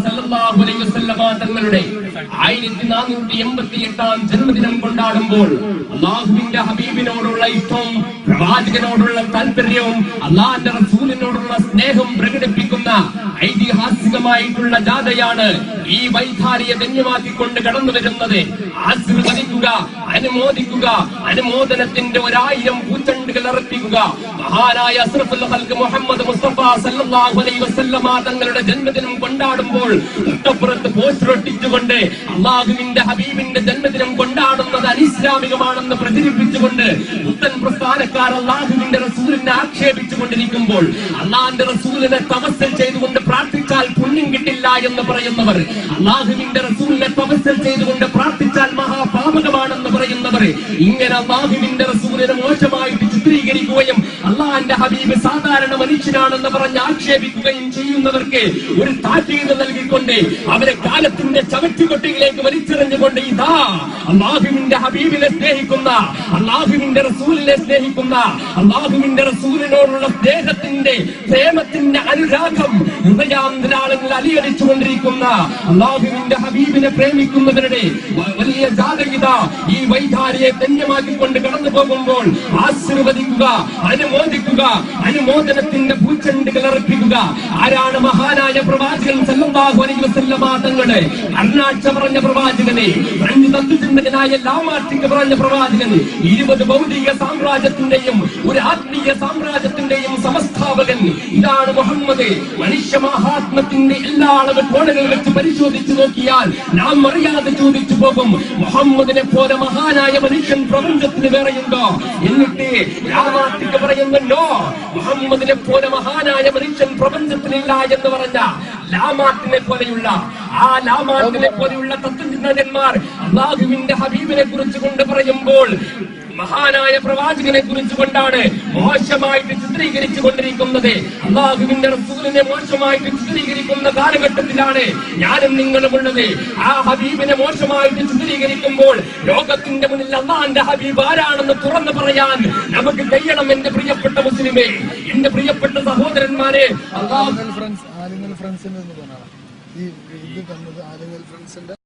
സല്ലല്ലാഹു അലൈഹി വസല്ലമ തങ്ങളുടെ 1488 ജന്മദിനം കൊണ്ടാടുമ്പോൾ അല്ലാഹുവിന്റെ ഹബീബിനോടുള്ള ഇഷ്ടവും പ്രവാചകനോടുള്ള താല്പര്യവും അല്ലാഹുവിന്റെ റസൂലിനോടുള്ള സ്നേഹം പ്രകടിപ്പിക്കുന്ന ഐതിഹാസികമായിട്ടുള്ള ജാഥയാണ് ഈ വൈധാരിയെ ധന്യമാക്കിക്കൊണ്ട് കടന്നു വരുന്നത്. ആശീർവദിക്കുക, അനുമോദിക്കുക, അനുമോദനത്തിന്റെ 1000 പൂച്ചെണ്ടുകൾ അർപ്പിക്കുക. മഹാനായ അസ്റഫുൽ ഖൽഖ് മുഹമ്മദ് മുസ്തഫ സല്ലല്ലാഹു അലൈഹി വസല്ലമ തങ്ങളുടെ ജന്മദിനം കൊണ്ടാടുമ്പോൾ തൊട്ടപ്പുറത്ത് പോസ്റ്റർ ഒട്ടിച്ചുകൊണ്ട് അല്ലാഹുവിന്റെ ഹബീബിന്റെ ജന്മദിനം കൊണ്ടാടുന്നത് അനിസ്ലാമികമാണെന്ന് പ്രചരിപ്പിച്ചുകൊണ്ട് പുത്തൻ പ്രസ്ഥാനക്കാർ അല്ലാഹുവിന്റെ റസൂലിനെ ആക്ഷേപിച്ചുകൊണ്ടിരിക്കുമ്പോൾ അല്ലാഹുവിന്റെ റസൂലിനെ തവസ്സൽ ചെയ്തുകൊണ്ട് പ്രാർത്ഥിച്ചാൽ പുണ്യം കിട്ടില്ല എന്ന് പറയുന്നവർ, അല്ലാഹുവിന്റെ റസൂലിനെ തവസ്സൽ ചെയ്തുകൊണ്ട് പ്രാർത്ഥിച്ചാൽ മഹാപാപകമാണെന്ന് പറയുന്നവർ, ഇങ്ങനെ അല്ലാഹുവിന്റെ റസൂലിനെ മോശമായിട്ട് ചിത്രീകരിക്കുകയും അല്ലാഹുവിന്റെ ഹബീബ് സാധാരണ മനുഷ്യനാണെന്ന് പറഞ്ഞ് ആക്ഷേപിക്കുകയും ചെയ്യുന്നവർക്ക് ഒരു താക്കീത് നൽകിക്കൊണ്ട് അവരെ കാലത്തിന്റെ ചവറ്റുകൊട്ടിയിലേക്ക് വലിച്ചെറിഞ്ഞുകൊണ്ട് ഇതാ അല്ലാഹുവിന്റെ ഹബീബിനെ സ്നേഹിക്കുന്ന, അല്ലാഹുവിന്റെ റസൂലിനെ സ്നേഹിക്കുന്ന, അല്ലാഹുവിന്റെ റസൂലിനോടുള്ള സ്നേഹത്തിന്റെ പ്രേമത്തിന്റെ അനുരാഗം ഹൃദയാന്തരാളങ്ങൾ അലിയടിച്ചുകൊണ്ടിരിക്കുന്ന അല്ലാഹുവിന്റെ ഹബീബിനെ പ്രേമിക്കുന്നവരുടെ വലിയ ജാതകിത ഈ വൈധാരിയെ ധന്യമാക്കിക്കൊണ്ട് കടന്നു പോകുമ്പോൾ ആശീർവദിക്കുക, അനുമോദിക്കുക, അനുമോദനത്തിന്റെ പൂച്ചെണ്ടുകൾ അർപ്പിക്കുക. ആരാണ്? മഹാനായ പ്രവാചകൻ സല്ലല്ലാഹു അലൈഹി വസല്ലമ തങ്ങളെ അർണാഴ്ച പറഞ്ഞ പ്രവാചകനെ, ഫ്രഞ്ച് തത്വചിന്തകനായ ലാമാർട്ടിക് പറഞ്ഞ പ്രവാചകൻ, 20 ഭൗതിക സാമ്രാജ്യത്തിന്റെയും ഒരു ആത്മീയ സാമ്രാജ്യത്തിന്റെയും സമസ്ഥാപകൻ. ഇതാണ് മുഹമ്മദ്. മനുഷ്യ മഹാത്മത്തിന്റെ എല്ലാ അളവ് കോണുകൾ വെച്ച് പരിശോധിച്ചു നോക്കിയാൽ നാം അറിയാതെ ചോദിച്ചു പോകും, മുഹമ്മദിനെ പോലെ മഹാനായ മനുഷ്യൻ പ്രപഞ്ചത്തിന് വേറെയുണ്ടോ? എന്നിട്ട് ലാമാർട്ടിക് പറയുന്നുണ്ടോ മുഹമ്മദിനെ പോലെ മഹാനായ മനുഷ്യൻ പ്രപഞ്ചത്തിലില്ല എന്ന് പറഞ്ഞ ലാമാർട്ടിനെ പോലെയുള്ള തത്വചിന്തകന്മാർ അല്ലാഹുവിന്റെ ഹബീബിനെ കുറിച്ച് കൊണ്ട് പറയുമ്പോൾ മഹാനായ പ്രവാചകനെ കുറിച്ച് കൊണ്ടാണ് മോശമായിട്ട് ചിത്രീകരിച്ചു കൊണ്ടിരിക്കുന്നത്. അല്ലാഹുവിന്റെ റസൂലിനെ മോശമായിട്ട് ചിത്രീകരിക്കുന്ന കാലഘട്ടത്തിലാണ് ഞാനും നിങ്ങളും ഉള്ളത്. ആ ഹബീബിനെ മോശമായിട്ട് ചിത്രീകരിക്കുമ്പോൾ ലോകത്തിന്റെ മുന്നിൽ അല്ലാഹുവിന്റെ ഹബീബ് ആരാണെന്ന് തുറന്നു പറയാൻ നമുക്ക് കഴിയണം. എന്റെ പ്രിയപ്പെട്ട മുസ്ലിമേ, എന്റെ പ്രിയപ്പെട്ട സഹോദരന്മാരെ, ഫ്രണ്ട്സിന്റെ